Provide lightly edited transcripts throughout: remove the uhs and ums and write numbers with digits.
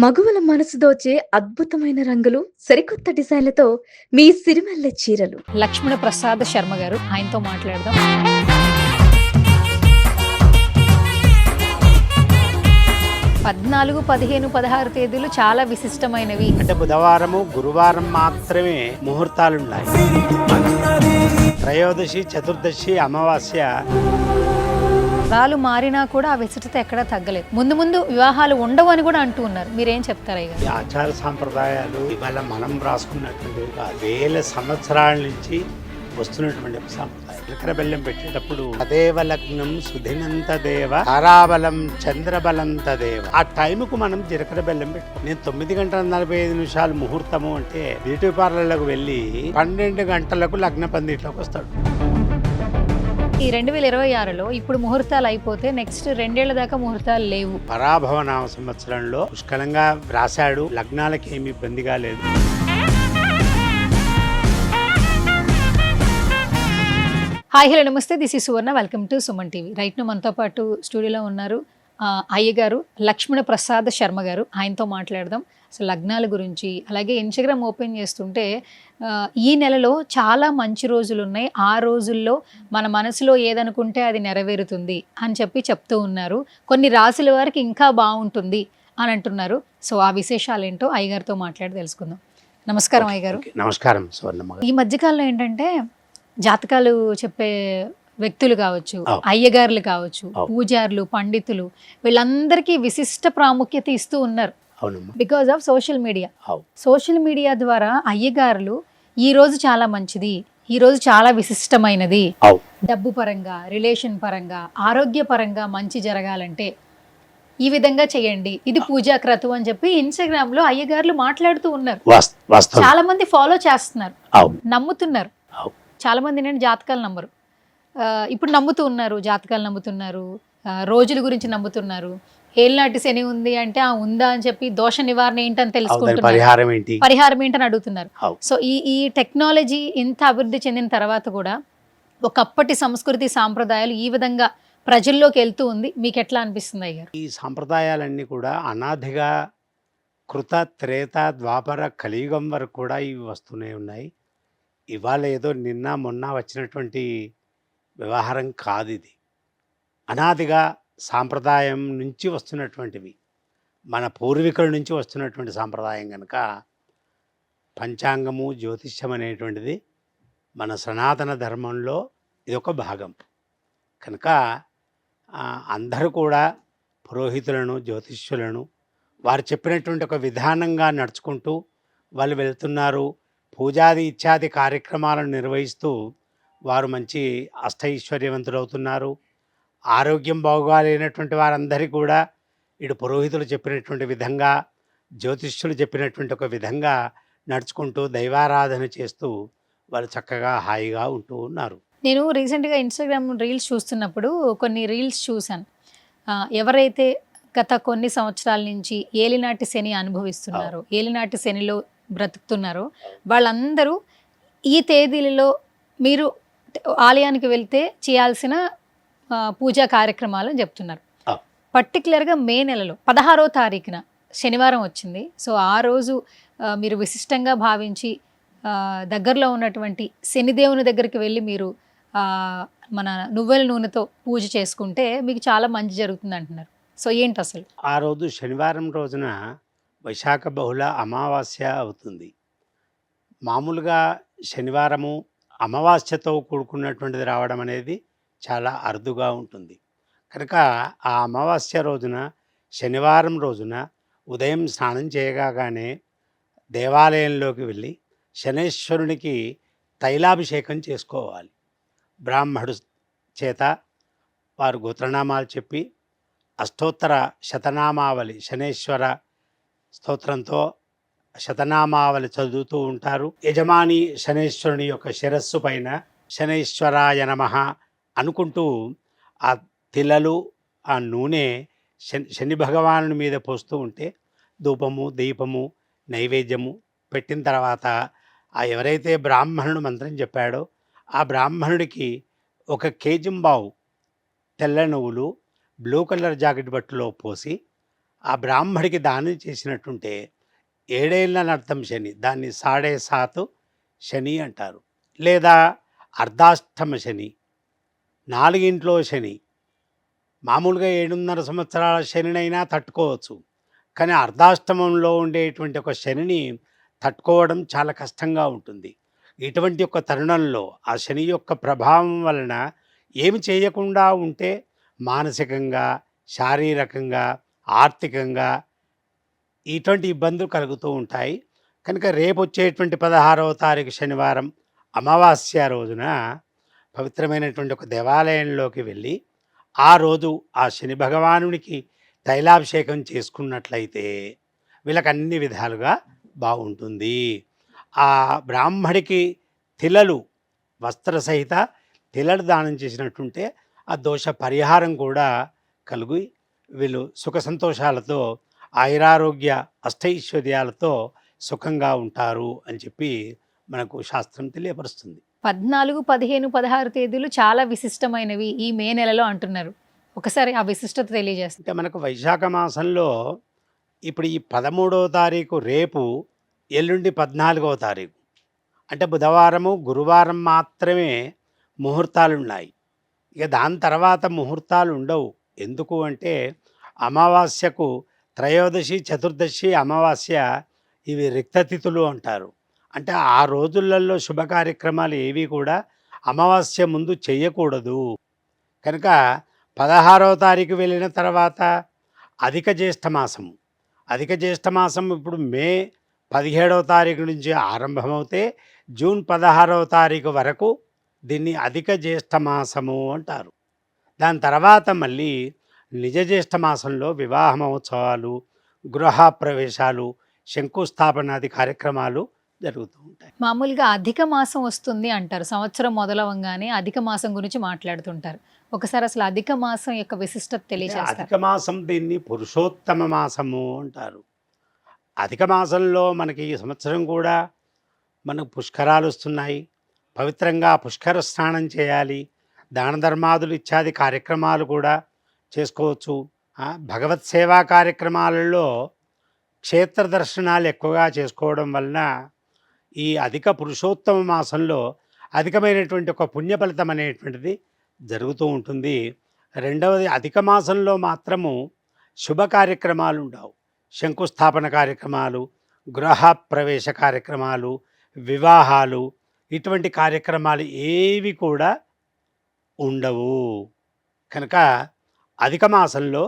మగువల మనసు దోచే అద్భుతమైన రంగులు, సరికొత్త డిజైన్లతో మీ సిరిమల్లె చీరలు. లక్ష్మణ ప్రసాద్ శర్మ గారు, ఆయనతో మాట్లాడదాం. 14, 15, 16 తేదీలు చాలా విశిష్టమైనవి. అంటే బుధవారము గురువారం మాత్రమే ముహూర్తాలున్నాయి. త్రయోదశి, చతుర్దశి, అమావాస్య రాలు మారినా కూడా ఆ విశిష్టత ఎక్కడా తగ్గలేదు. ముందు ముందు వివాహాలు ఉండవు అని కూడా అంటూ ఉన్నారు. మీరేం చెప్తారు అయ్య? ఈ ఆచార సాంప్రదాయాలు ఇవాళ మనం రాసుకున్నటువంటివి కాదు, వేల సంవత్సరాల నుంచి వస్తున్నటువంటి ఒక సాంప్రదాయం. జీలకర్ర బెల్లం పెట్టేటప్పుడు అదేవ లగ్నం సుధినంత దేవ తారాబలం చంద్రబలం తదేవ. ఆ టైంకు మనం జీలకర్ర బెల్లం పెట్టుకోం. నేను 9:45 ముహూర్తము అంటే బ్యూటీ పార్లర్లకు వెళ్ళి 12 గంటలకు లగ్న పందిట్లోకి వస్తాడు. ఈ 2026లో ఇప్పుడు ముహూర్తాలు అయిపోతే నెక్స్ట్ 2 ఏళ్ల దాకా ముహూర్తాలు లేవు. పరాభవనామ సంవత్సరంలో పుష్కలంగా రాశాడు. లగ్నాలకి ఏమి ఇబ్బందిగా లేదు. హాయ్ హలో నమస్తే, దిస్ ఈ Suvarna. Welcome to Suman TV. Right ను మనతో పాటు స్టూడియోలో ఉన్నారు అయ్య గారు, లక్ష్మణ ప్రసాద్ శర్మ గారు. ఆయనతో మాట్లాడదాం అసలు లగ్నాల గురించి. అలాగే ఇన్స్టాగ్రామ్ ఓపెన్ చేస్తుంటే ఈ నెలలో చాలా మంచి రోజులు ఉన్నాయి, ఆ రోజుల్లో మన మనసులో ఏదనుకుంటే అది నెరవేరుతుంది అని చెప్తూ ఉన్నారు. కొన్ని రాసుల వారికి ఇంకా బాగుంటుంది అని అంటున్నారు. సో ఆ విశేషాలు ఏంటో అయ్యగారితో మాట్లాడి తెలుసుకుందాం. నమస్కారం అయ్యగారు. నమస్కారం సువర్ణమ్మ. ఈ మధ్యకాలంలో ఏంటంటే జాతకాలు చెప్పే వ్యక్తులు కావచ్చు, అయ్యగారులు కావచ్చు, పూజారులు, పండితులు, వీళ్ళందరికీ విశిష్ట ప్రాముఖ్యత ఇస్తూ ఉన్నారు because of social media. Social media ద్వారా అయ్యగారులు ఈ రోజు చాలా మంచిది, ఈ రోజు చాలా విశిష్టమైనది, డబ్బు పరంగా, రిలేషన్ పరంగా, ఆరోగ్య పరంగా మంచి జరగాలంటే ఈ విధంగా చేయండి, ఇది పూజా క్రతువు అని చెప్పి ఇన్స్టాగ్రామ్ లో అయ్యగారులు మాట్లాడుతూ ఉన్నారు. చాలా మంది ఫాలో చేస్తున్నారు, నమ్ముతున్నారు. చాలా మంది నేను జాతకాలు నమ్మరు, ఇప్పుడు నమ్ముతూ ఉన్నారు. జాతకాలు నమ్ముతున్నారు, రోజుల గురించి నమ్ముతున్నారు. ఏళ్ళనాటి శని ఉంది అంటే ఉందా అని చెప్పి దోష నివారణ ఏంటని తెలుసుకుంటున్నారు, పరిహారం ఏంటని అడుగుతున్నారు. సో ఈ టెక్నాలజీ ఇంత అభివృద్ధి చెందిన తర్వాత కూడా ఒకప్పటి సంస్కృతి సాంప్రదాయాలు ఈ విధంగా ప్రజల్లోకి వెళ్తూ ఉంది. మీకు ఎట్లా అనిపిస్తుంది అయ్యారు? ఈ సాంప్రదాయాలన్నీ కూడా అనాదిగా కృత, త్రేత, ద్వాపర, కలియుగం వరకు కూడా ఇవి వస్తూనే ఉన్నాయి. ఇవాళ ఏదో నిన్న మొన్న వచ్చినటువంటి వ్యవహారం కాదు ఇది. అనాదిగా సాంప్రదాయం నుంచి వస్తున్నటువంటివి, మన పూర్వీకుల నుంచి వస్తున్నటువంటి సాంప్రదాయం కనుక పంచాంగము, జ్యోతిష్యం అనేటువంటిది మన సనాతన ధర్మంలో ఇది ఒక భాగం కనుక అందరూ కూడా పురోహితులను, జ్యోతిష్యులను వారు చెప్పినటువంటి ఒక విధానంగా నడుచుకుంటూ వాళ్ళు వెళ్తున్నారు. పూజాది ఇత్యాది కార్యక్రమాలను నిర్వహిస్తూ వారు మంచి అష్టైశ్వర్యవంతులవుతున్నారు. ఆరోగ్యం బాగోలేనటువంటి వారందరికీ కూడా ఇటు పురోహితులు చెప్పినటువంటి విధంగా, జ్యోతిష్యులు చెప్పినటువంటి ఒక విధంగా నడుచుకుంటూ దైవారాధన చేస్తూ వాళ్ళు చక్కగా హాయిగా ఉంటూ ఉన్నారు. నేను రీసెంట్గా ఇన్స్టాగ్రామ్ రీల్స్ చూస్తున్నప్పుడు కొన్ని రీల్స్ చూశాను. ఎవరైతే గత కొన్ని సంవత్సరాల నుంచి ఏలినాటి శని అనుభవిస్తున్నారో, ఏలినాటి శనిలో బ్రతుకుతున్నారో వాళ్ళందరూ ఈ తేదీలలో మీరు ఆలయానికి వెళ్తే చేయాల్సిన పూజా కార్యక్రమాలు అని చెప్తున్నారు. పర్టికులర్గా మే నెలలో 16వ తారీఖున శనివారం వచ్చింది. సో ఆ రోజు మీరు విశిష్టంగా భావించి దగ్గరలో ఉన్నటువంటి శనిదేవుని దగ్గరికి వెళ్ళి మీరు మన నువ్వుల నూనెతో పూజ చేసుకుంటే మీకు చాలా మంచి జరుగుతుంది అంటున్నారు. సో ఏంటి అసలు? ఆ రోజు శనివారం రోజున వైశాఖ బహుళ అమావాస్య అవుతుంది. మామూలుగా శనివారము అమావాస్యతో కూడుకున్నటువంటిది రావడం అనేది చాలా అరుదుగా ఉంటుంది కనుక ఆ అమావాస్య రోజున, శనివారం రోజున ఉదయం స్నానం చేయగానే దేవాలయంలోకి వెళ్ళి శనేశ్వరునికి తైలాభిషేకం చేసుకోవాలి. బ్రాహ్మడు చేత వారు గోత్రనామాలు చెప్పి అష్టోత్తర శతనామావళి శనేశ్వర స్తోత్రంతో శతనామావళి చదువుతూ ఉంటారు. యజమాని శనేశ్వరుని యొక్క శిరస్సు పైన శనేశ్వరాయ నమః అనుకుంటూ ఆ తిలలు, ఆ నూనె శని భగవానుని మీద పోస్తూ ఉంటే ధూపము, దీపము, నైవేద్యము పెట్టిన తర్వాత ఎవరైతే బ్రాహ్మణుడు మంత్రం చెప్పాడో ఆ బ్రాహ్మణుడికి 1 కేజీ తెల్ల నువ్వులు బ్లూ కలర్ జాకెట్ బట్టలో పోసి ఆ బ్రాహ్మడికి దానం చేసినట్టుంటే 7 ఏళ్ళని అర్థం శని. దాన్ని సాడే సాతు శని అంటారు. లేదా అర్ధాష్టమ శని, 4 శని. మామూలుగా 7.5 సంవత్సరాల శనినైనా తట్టుకోవచ్చు. కానీ అర్ధాష్టమంలో ఉండేటువంటి ఒక శనిని తట్టుకోవడం చాలా కష్టంగా ఉంటుంది. ఇటువంటి ఒక తరుణంలో ఆ శని యొక్క ప్రభావం వలన ఏమి చేయకుండా ఉంటే మానసికంగా, శారీరకంగా, ఆర్థికంగా ఇటువంటి ఇబ్బందులు కలుగుతూ ఉంటాయి. కనుక రేపొచ్చేటువంటి 16వ తారీఖు శనివారం అమావాస్య రోజున పవిత్రమైనటువంటి ఒక దేవాలయంలోకి వెళ్ళి ఆ రోజు ఆ శని భగవానునికి తైలాభిషేకం చేసుకున్నట్లయితే వీళ్ళకి అన్ని విధాలుగా బాగుంటుంది. ఆ బ్రాహ్మడికి తిలలు వస్త్ర సహిత తిలలు దానం చేసినట్టుంటే ఆ దోష పరిహారం కూడా కలిగి వీళ్ళు సుఖ సంతోషాలతో ఆయురారోగ్య అష్టైశ్వర్యాలతో సుఖంగా ఉంటారు అని చెప్పి మనకు శాస్త్రం తెలియపరుస్తుంది. 14, 15, 16 తేదీలు చాలా విశిష్టమైనవి ఈ మే నెలలో అంటున్నారు. ఒకసారి ఆ విశిష్టత తెలియజేస్తారు. అంటే మనకు వైశాఖ మాసంలో ఇప్పుడు ఈ 13వ తారీఖు రేపు, ఎల్లుండి 14వ తారీఖు అంటే బుధవారము, గురువారం మాత్రమే ముహూర్తాలు ఉన్నాయి. ఇక దాని తర్వాత ముహూర్తాలు ఉండవు. ఎందుకు అంటే అమావాస్యకు త్రయోదశి, చతుర్దశి, అమావాస్య ఇవి రిక్తతిథులు అంటారు. అంటే ఆ రోజులలో శుభ కార్యక్రమాలు ఏవి కూడా అమావాస్య ముందు చేయకూడదు. కనుక 16వ తారీఖు వెళ్ళిన తర్వాత అధిక జ్యేష్ఠ మాసం. అధిక జ్యేష్ఠ మాసం ఇప్పుడు మే 17వ తారీఖు నుంచి ఆరంభమవుతే జూన్ 16వ తారీఖు వరకు దీన్ని అధిక జ్యేష్ఠ మాసము అంటారు. దాని తర్వాత మళ్ళీ నిజ జ్యేష్ఠ మాసంలో వివాహ మహోత్సవాలు, గృహ ప్రవేశాలు, శంకుస్థాపనాది కార్యక్రమాలు జరుగుతూ ఉంటాయి. మామూలుగా అధిక మాసం వస్తుంది అంటారు. సంవత్సరం మొదలవంగానే అధిక మాసం గురించి మాట్లాడుతుంటారు. ఒకసారి అసలు అధిక మాసం యొక్క విశిష్టత తెలియజేస్తారు. అధిక మాసం దీన్ని పురుషోత్తమ మాసము అంటారు. అధిక మాసంలో మనకి ఈ సంవత్సరం కూడా మనకు పుష్కరాలు వస్తున్నాయి. పవిత్రంగా పుష్కర స్నానం చేయాలి. దాన ధర్మాదులు ఇత్యాది కార్యక్రమాలు కూడా చేసుకోవచ్చు. భగవత్ సేవా కార్యక్రమాలలో క్షేత్ర దర్శనాలు ఎక్కువగా చేసుకోవడం వలన ఈ అధిక పురుషోత్తమ మాసంలో అధికమైనటువంటి ఒక పుణ్య ఫలితం అనేటువంటిది జరుగుతూ ఉంటుంది. రెండవది అధిక మాసంలో మాత్రము శుభ కార్యక్రమాలు ఉండవు. శంకుస్థాపన కార్యక్రమాలు, గృహ ప్రవేశ కార్యక్రమాలు, వివాహాలు ఇటువంటి కార్యక్రమాలు ఏవి కూడా ఉండవు. కనుక అధిక మాసంలో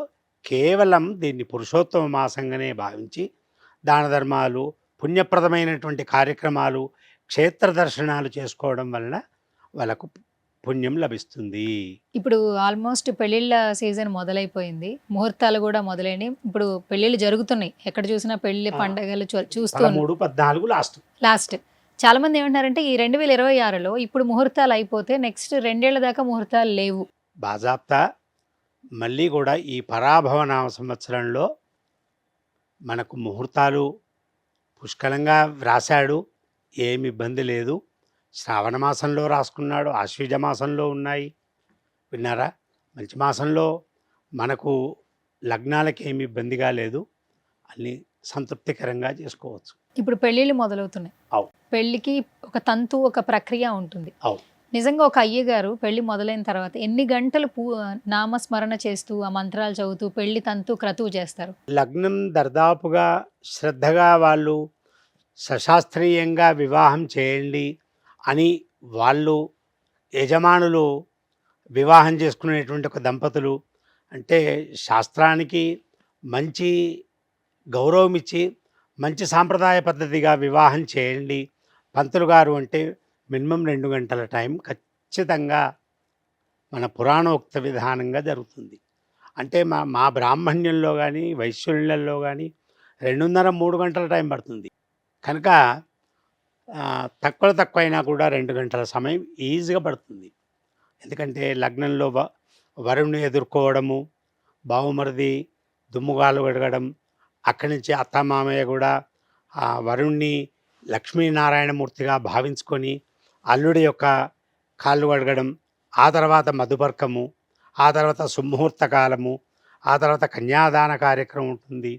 కేవలం దీన్ని పురుషోత్తమ మాసంగానే భావించి దాన ధర్మాలు, పుణ్యప్రదమైనటువంటి కార్యక్రమాలు, క్షేత్ర దర్శనాలు చేసుకోవడం వలన వాళ్ళకు పుణ్యం లభిస్తుంది. ఇప్పుడు ఆల్మోస్ట్ పెళ్ళిళ్ళ సీజన్ మొదలైపోయింది. ముహూర్తాలు కూడా మొదలైనవి. ఇప్పుడు పెళ్ళిళ్ళు జరుగుతున్నాయి. ఎక్కడ చూసినా పెళ్లి పండగలు చూస్తూ 13, 14 లాస్ట్ చాలా మంది ఏమంటారంటే ఈ 2026లో ఇప్పుడు ముహూర్తాలు అయిపోతే నెక్స్ట్ 2 ఏళ్ల దాకా ముహూర్తాలు లేవు. బాజాప్తా మళ్ళీ కూడా ఈ పరాభవనామ సంవత్సరంలో మనకు ముహూర్తాలు పుష్కలంగా వ్రాశాడు. ఏమి ఇబ్బంది లేదు. శ్రావణ మాసంలో రాసుకున్నాడు, ఆశ్వీజ మాసంలో ఉన్నాయి. విన్నారా? మంచి మాసంలో మనకు లగ్నాలకి ఏమి ఇబ్బందిగా లేదు. అన్నీ సంతృప్తికరంగా చేసుకోవచ్చు. ఇప్పుడు పెళ్ళిళ్ళు మొదలవుతున్నాయి. అవు. పెళ్ళికి ఒక తంతు, ఒక ప్రక్రియ ఉంటుంది. అవు. నిజంగా ఒక అయ్యగారు పెళ్లి మొదలైన తర్వాత ఎన్ని గంటలు నామస్మరణ చేస్తూ ఆ మంత్రాలు చదువుతూ పెళ్లి తంతు క్రతువు చేస్తారు? లగ్నం దర్దాపుగా శ్రద్ధగా వాళ్ళు సశాస్త్రీయంగా వివాహం చేయండి అని వాళ్ళు యజమానులు వివాహం చేసుకునేటువంటి ఒక దంపతులు అంటే శాస్త్రానికి మంచి గౌరవం ఇచ్చి మంచి సాంప్రదాయ పద్ధతిగా వివాహం చేయండి పంతులు గారు అంటే మినిమం 2 గంటల టైం ఖచ్చితంగా మన పురాణోక్త విధానంగా జరుగుతుంది. అంటే మా బ్రాహ్మణ్యంలో కానీ వైశ్యులలో కానీ 2.5, 3 గంటల టైం పడుతుంది. కనుక తక్కువ అయినా కూడా 2 గంటల సమయం ఈజీగా పడుతుంది. ఎందుకంటే లగ్నంలో వరుణ్ణి ఎదుర్కోవడము, బావుమరిది దుమ్ముగాలు గడగడం, అక్కడి నుంచి అత్తమామయ్య కూడా ఆ వరుణ్ణి లక్ష్మీనారాయణమూర్తిగా భావించుకొని అల్లుడి యొక్క కాళ్ళు కడగడం, ఆ తర్వాత మధుపర్కము, ఆ తర్వాత సుముహూర్త కాలము, ఆ తర్వాత కన్యాదాన కార్యక్రమం ఉంటుంది,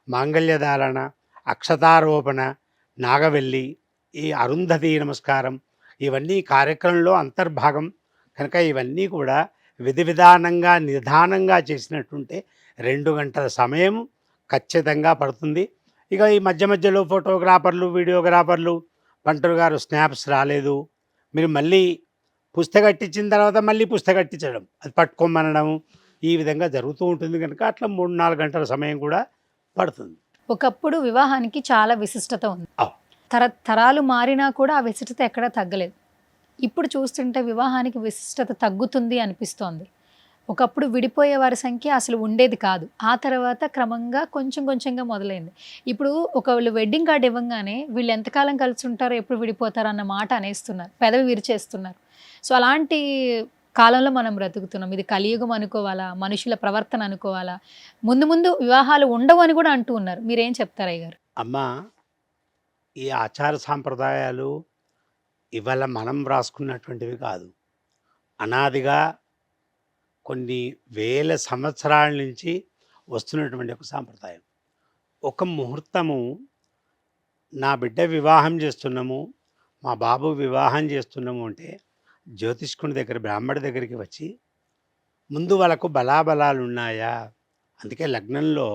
మాంగళ్యధారణ, అక్షతారోపణ, నాగవెల్లి, ఈ అరుంధతి నమస్కారం, ఇవన్నీ కార్యక్రమంలో అంతర్భాగం. కనుక ఇవన్నీ కూడా విధి విధానంగా నిదానంగా చేసినట్టుంటే 2 గంటల సమయం ఖచ్చితంగా పడుతుంది. ఇక ఈ మధ్య మధ్యలో ఫోటోగ్రాఫర్లు, వీడియోగ్రాఫర్లు, పంతులు గారు స్నాప్స్ రాలేదు, మీరు మళ్ళీ పుస్తకట్టించిన తర్వాత మళ్ళీ పుస్తకట్టించడం, అది పట్టుకోమనడం, ఈ విధంగా జరుగుతూ ఉంటుంది. కనుక అట్లా 3-4 గంటల సమయం కూడా పడుతుంది. ఒకప్పుడు వివాహానికి చాలా విశిష్టత ఉంది. అవ్. తరాలు మారినా కూడా ఆ విశిష్టత ఎక్కడా తగ్గలేదు. ఇప్పుడు చూస్తుంటే వివాహానికి విశిష్టత తగ్గుతుంది అనిపిస్తోంది. ఒకప్పుడు విడిపోయే వారి సంఖ్య అసలు ఉండేది కాదు. ఆ తర్వాత క్రమంగా కొంచెం కొంచెంగా మొదలైంది. ఇప్పుడు ఒకళ్ళు వెడ్డింగ్ కార్డ్ ఇవ్వంగానే వీళ్ళు ఎంతకాలం కలిసి ఉంటారో, ఎప్పుడు విడిపోతారో అన్న మాట అనేస్తున్నారు, పెదవి విరిచేస్తున్నారు. సో అలాంటి కాలంలో మనం బ్రతుకుతున్నాం. ఇది కలియుగం అనుకోవాలా, మనుషుల ప్రవర్తన అనుకోవాలా, ముందు ముందు వివాహాలు ఉండవు అని కూడా అంటూ ఉన్నారు. మీరేం చెప్తారు అయ్యగారు? అమ్మ, ఈ ఆచార సాంప్రదాయాలు ఇవాళ మనం రాసుకున్నటువంటివి కాదు. అనాదిగా కొన్ని వేల సంవత్సరాల నుంచి వస్తున్నటువంటి ఒక సాంప్రదాయం. ఒక ముహూర్తము, నా బిడ్డ వివాహం చేస్తున్నాము, మా బాబు వివాహం చేస్తున్నాము అంటే జ్యోతిష్కుని దగ్గర, బ్రాహ్మడి దగ్గరికి వచ్చి ముందు వాళ్ళకు బలాబలాలు ఉన్నాయా, అందుకే లగ్నంలో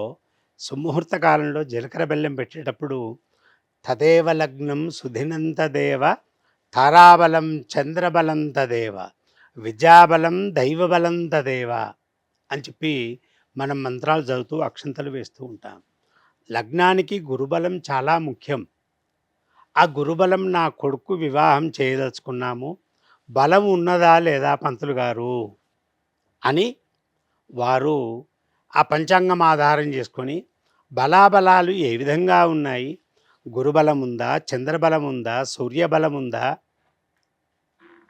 సుముహూర్త కాలంలో జీలకర్ర బెల్లం పెట్టేటప్పుడు తదేవ లగ్నం సుధినంత దేవ, తారాబలం చంద్రబలం తదేవ, విద్యాబలం దైవబలం తదేవ అని చెప్పి మనం మంత్రాలు చదువుతూ అక్షంతలు వేస్తూ ఉంటాం. లగ్నానికి గురుబలం చాలా ముఖ్యం. ఆ గురుబలం, నా కొడుకు వివాహం చేయదలుచుకున్నాము, బలం ఉన్నదా లేదా పంతులు గారు అని వారు ఆ పంచాంగం ఆధారం చేసుకొని బలాబలాలు ఏ విధంగా ఉన్నాయి, గురుబలం ఉందా, చంద్రబలం ఉందా, సూర్యబలం ఉందా,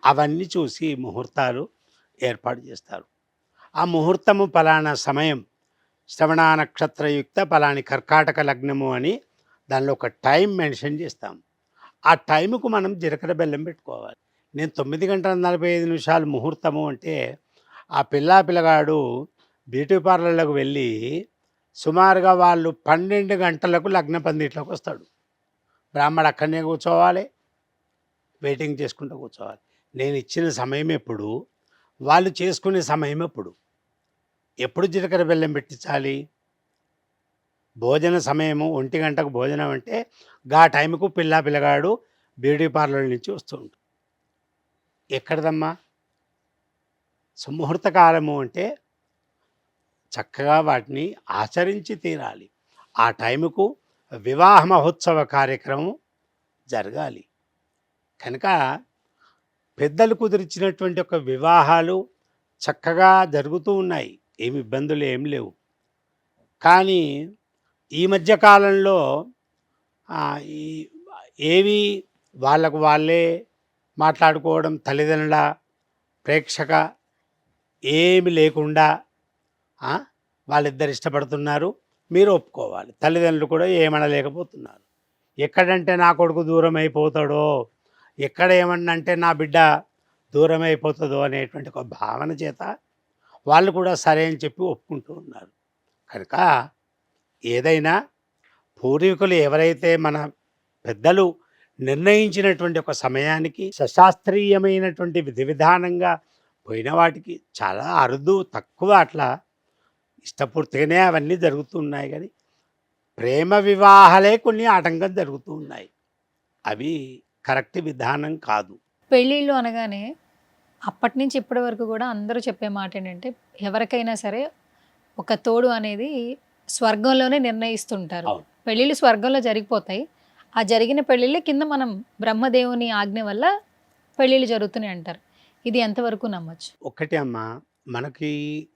అవన్నీ చూసి ముహూర్తాలు ఏర్పాటు చేస్తారు. ఆ ముహూర్తము పలానా సమయం, శ్రవణ నక్షత్రయుక్త పలాని కర్కాటక లగ్నము అని దానిలో ఒక టైం మెన్షన్ చేస్తాం. ఆ టైంకు మనం జీలకర్ర బెల్లం పెట్టుకోవాలి. నేను 9:45 ముహూర్తము అంటే ఆ పిల్లగాడు బ్యూటీ పార్లర్లకు వెళ్ళి సుమారుగా వాళ్ళు 12 గంటలకు లగ్న పందిట్లోకి వస్తాడు. బ్రాహ్మడు అక్కడనే కూర్చోవాలి, వెయిటింగ్ చేసుకుంటూ కూర్చోవాలి. నేను ఇచ్చిన సమయం ఎప్పుడు, వాళ్ళు చేసుకునే సమయం ఎప్పుడు జీలకర్ర బెల్లం పెట్టించాలి? భోజన సమయము 1 గంటకు భోజనం అంటే గా టైంకు పిల్లగాడు బ్యూటీ పార్లర్ నుంచి వస్తూ ఉంటాడు. ఎక్కడదమ్మా సుముహూర్త కాలము అంటే చక్కగా వాటిని ఆచరించి తీరాలి. ఆ టైంకు వివాహ మహోత్సవ కార్యక్రమం జరగాలి. కనుక పెద్దలు కుదిరించినటువంటి ఒక వివాహాలు చక్కగా జరుగుతూ ఉన్నాయి, ఏమి ఇబ్బందులు ఏమి లేవు. కానీ ఈ మధ్యకాలంలో ఏవి వాళ్ళకు వాళ్ళే మాట్లాడుకోవడం, తల్లిదండ్రుల ప్రేక్షక ఏమి లేకుండా వాళ్ళిద్దరు ఇష్టపడుతున్నారు, మీరు ఒప్పుకోవాలి. తల్లిదండ్రులు కూడా ఏమనలేకపోతున్నారు. ఎక్కడంటే నా కొడుకు దూరం అయిపోతాడో, ఎక్కడ ఏమన్నంటే నా బిడ్డ దూరం అయిపోతుందో అనేటువంటి ఒక భావన చేత వాళ్ళు కూడా సరే అని చెప్పి ఒప్పుకుంటూ ఉన్నారు. కనుక ఏదైనా పూర్వీకులు ఎవరైతే మన పెద్దలు నిర్ణయించినటువంటి ఒక సమయానికి సశాస్త్రీయమైనటువంటి విధి విధానంగా పోయిన వాటికి చాలా అరుదు, తక్కువ, అట్లా ఇష్టపూర్తిగానే అవన్నీ జరుగుతున్నాయి. కానీ ప్రేమ వివాహాలే కొన్ని ఆటంకం జరుగుతూ ఉన్నాయి. అవి కరెక్ట్ విధానం కాదు. పెళ్ళిళ్ళు అనగానే అప్పటి నుంచి ఇప్పటి వరకు కూడా అందరూ చెప్పే మాట ఏంటంటే, ఎవరికైనా సరే ఒక తోడు అనేది స్వర్గంలోనే నిర్ణయిస్తుంటారు. పెళ్ళిళ్ళు స్వర్గంలో జరిగిపోతాయి. ఆ జరిగిన పెళ్ళిళ్ళే కింద మనం బ్రహ్మదేవుని ఆజ్ఞ వల్ల పెళ్ళిళ్ళు జరుగుతున్నాయి అంటారు. ఇది ఎంతవరకు నమ్మచ్చు? ఒకటి అమ్మా, మనకి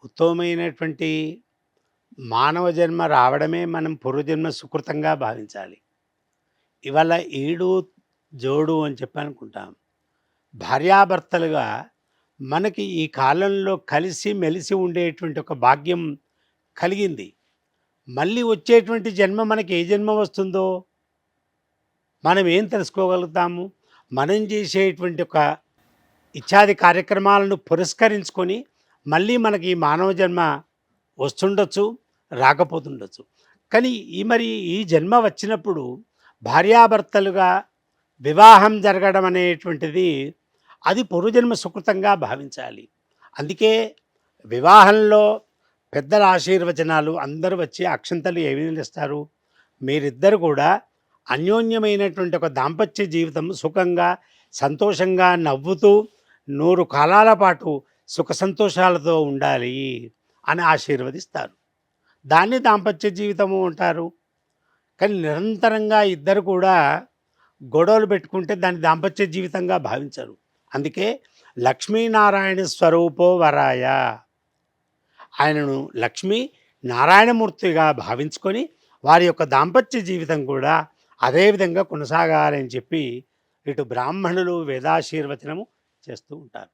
ఉత్తమమైనటువంటి మానవ జన్మ రావడమే మనం పూర్వజన్మ సుకృతంగా భావించాలి. ఇవాళ ఈడు జోడు అని చెప్పి అనుకుంటాం. భార్యాభర్తలుగా మనకి ఈ కాలంలో కలిసి మెలిసి ఉండేటువంటి ఒక భాగ్యం కలిగింది. మళ్ళీ వచ్చేటువంటి జన్మ మనకి ఏ జన్మ వస్తుందో మనం ఏం తెలుసుకోగలుగుతాము? మనం చేసేటువంటి ఒక ఇత్యాది కార్యక్రమాలను పురస్కరించుకొని మళ్ళీ మనకి ఈ మానవ జన్మ వస్తుండొచ్చు, రాకపోతుండొచ్చు. కానీ ఈ జన్మ వచ్చినప్పుడు భార్యాభర్తలుగా వివాహం జరగడం అనేటువంటిది అది పూర్వజన్మ సుకృతంగా భావించాలి. అందుకే వివాహంలో పెద్దల ఆశీర్వచనాలు అందరూ వచ్చి అక్షంతలు ఏమి ఇస్తారు, మీరిద్దరు కూడా అన్యోన్యమైనటువంటి ఒక దాంపత్య జీవితం సుఖంగా సంతోషంగా నవ్వుతూ 100 కాలాల పాటు సుఖ సంతోషాలతో ఉండాలి అని ఆశీర్వదిస్తారు. దాన్ని దాంపత్య జీవితము అంటారు. కానీ నిరంతరంగా ఇద్దరు కూడా గొడవలు పెట్టుకుంటే దాన్ని దాంపత్య జీవితంగా భావించరు. అందుకే లక్ష్మీనారాయణ స్వరూపో వరాయ, ఆయనను లక్ష్మీ నారాయణమూర్తిగా భావించుకొని వారి యొక్క దాంపత్య జీవితం కూడా అదే విధంగా కొనసాగాలని చెప్పి ఇటు బ్రాహ్మణులు వేదాశీర్వచనము చేస్తూ ఉంటారు.